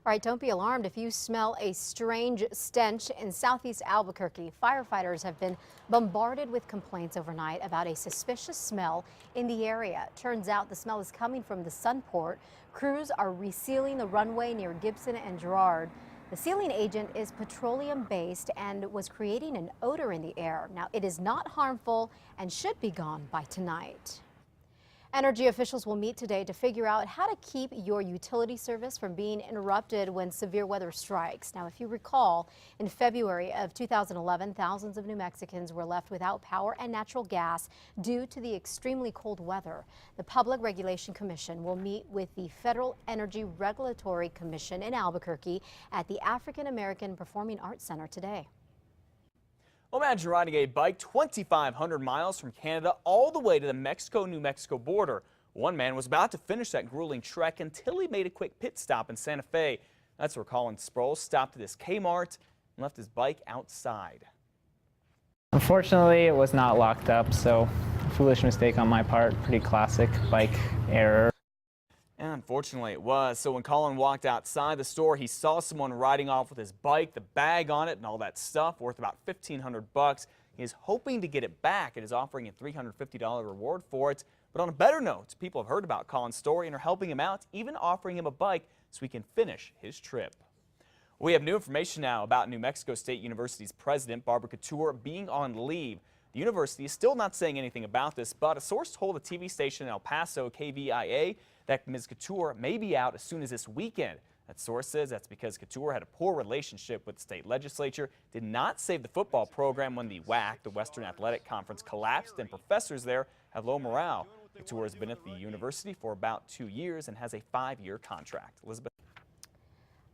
All right, don't be alarmed if you smell a strange stench in southeast Albuquerque. Firefighters have been bombarded with complaints overnight about a suspicious smell in the area. Turns out the smell is coming from the Sunport. Crews are resealing the runway near Gibson and Girard. The sealing agent is petroleum-based and was creating an odor in the air. Now, it is not harmful and should be gone by tonight. Energy officials will meet today to figure out how to keep your utility service from being interrupted when severe weather strikes. Now, if you recall, in February of 2011, thousands of New Mexicans were left without power and natural gas due to the extremely cold weather. The Public Regulation Commission will meet with the Federal Energy Regulatory Commission in Albuquerque at the African American Performing Arts Center today. Well, imagine riding a bike 2,500 miles from Canada all the way to the Mexico-New Mexico border. One man was about to finish that grueling trek until he made a quick pit stop in Santa Fe. That's where Colin Sproul stopped at this Kmart and left his bike outside. Unfortunately, it was not locked up, so foolish mistake on my part. Pretty classic bike error. And unfortunately it was. So when Colin walked outside the store, he saw someone riding off with his bike, the bag on it and all that stuff worth about $1,500. He is hoping to get it back and is offering a $350 reward for it. But on a better note, people have heard about Colin's story and are helping him out, even offering him a bike so he can finish his trip. We have new information now about New Mexico State University's president, Barbara Couture, being on leave. The university is still not saying anything about this, but a source told a TV station in El Paso, KVIA, that Ms. Couture may be out as soon as this weekend. That source says that's because Couture had a poor relationship with the state legislature, did not save the football program when the WAC, the Western Athletic Conference, collapsed, and professors there have low morale. Couture has been at the university for about 2 years and has a 5-year contract. Elizabeth.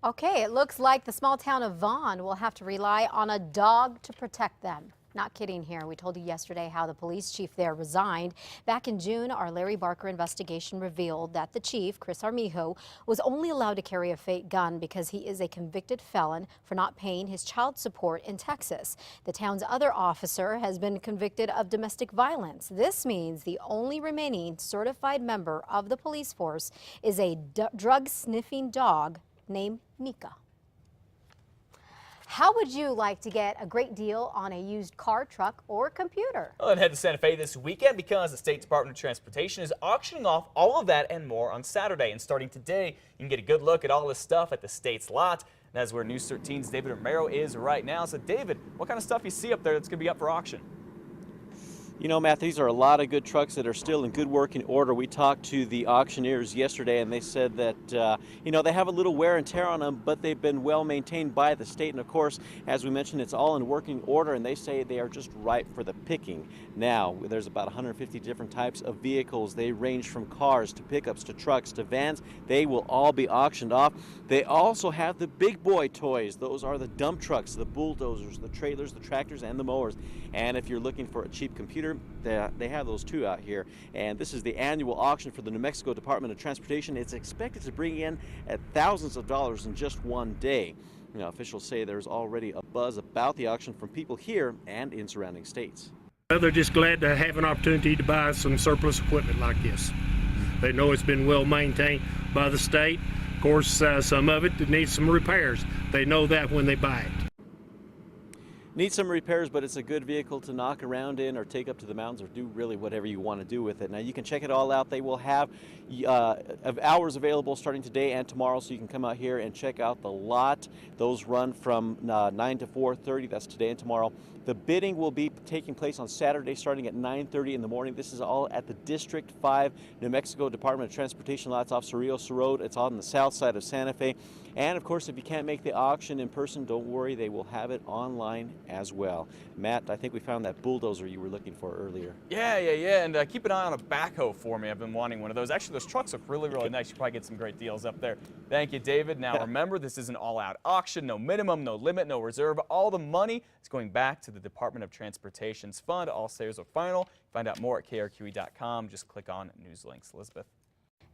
Okay, it looks like the small town of Vaughn will have to rely on a dog to protect them. Not kidding here. We told you yesterday how the police chief there resigned. Back in June, our Larry Barker investigation revealed that the chief, Chris Armijo, was only allowed to carry a fake gun because he is a convicted felon for not paying his child support in Texas. The town's other officer has been convicted of domestic violence. This means the only remaining certified member of the police force is a drug-sniffing dog named Mika. How would you like to get a great deal on a used car, truck, or computer? Well, then head to Santa Fe this weekend because the State Department of Transportation is auctioning off all of that and more on Saturday. And starting today, you can get a good look at all this stuff at the state's lot. And that's where News 13's David Romero is right now. So, David, what kind of stuff you see up there that's going to be up for auction? You know, Matt, these are a lot of good trucks that are still in good working order. We talked to the auctioneers yesterday, and they said that, you know, they have a little wear and tear on them, but they've been well maintained by the state. And, of course, as we mentioned, it's all in working order, and they say they are just ripe for the picking. Now, there's about 150 different types of vehicles. They range from cars to pickups to trucks to vans. They will all be auctioned off. They also have the big boy toys. Those are the dump trucks, the bulldozers, the trailers, the tractors, and the mowers. And if you're looking for a cheap computer, they have those too out here. And this is the annual auction for the New Mexico Department of Transportation. It's expected to bring in at thousands of dollars in just one day. You know, officials say there's already a buzz about the auction from people here and in surrounding states. They're just glad to have an opportunity to buy some surplus equipment like this. They know it's been well maintained by the state. Of course, some of it needs some repairs. They know that when they buy it. Needs some repairs, but it's a good vehicle to knock around in or take up to the mountains or do really whatever you want to do with it. Now, you can check it all out. They will have hours available starting today and tomorrow, so you can come out here and check out the lot. Those run from 9 to 4:30. That's today and tomorrow. The bidding will be taking place on Saturday starting at 9:30 in the morning. This is all at the District 5 New Mexico Department of Transportation lots off Cerrillo Road. It's on the south side of Santa Fe. And, of course, if you can't make the auction in person, don't worry. They will have it online as well. Matt, I think we found that bulldozer you were looking for earlier. Yeah. And keep an eye on a backhoe for me. I've been wanting one of those. Actually, those trucks look really, really nice. You probably get some great deals up there. Thank you, David. Now, remember, this is an all-out auction. No minimum, no limit, no reserve. All the money is going back to the Department of Transportation's fund. All sales are final. Find out more at KRQE.com. Just click on news links. Elizabeth.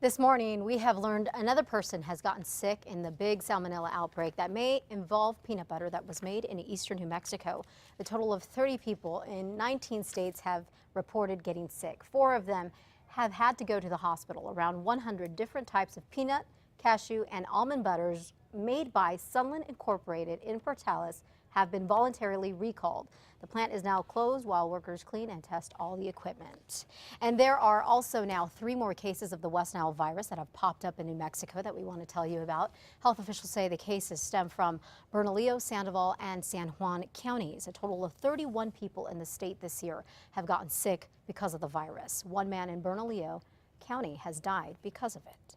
This morning, we have learned another person has gotten sick in the big salmonella outbreak that may involve peanut butter that was made in eastern New Mexico. A total of 30 people in 19 states have reported getting sick. 4 of them have had to go to the hospital. Around 100 different types of peanut, cashew, and almond butters made by Sunland Incorporated in Portales have been voluntarily recalled. The plant is now closed while workers clean and test all the equipment. And there are also now 3 more cases of the West Nile virus that have popped up in New Mexico that we want to tell you about. Health officials say the cases stem from Bernalillo, Sandoval, and San Juan counties. A total of 31 people in the state this year have gotten sick because of the virus. One man in Bernalillo County has died because of it.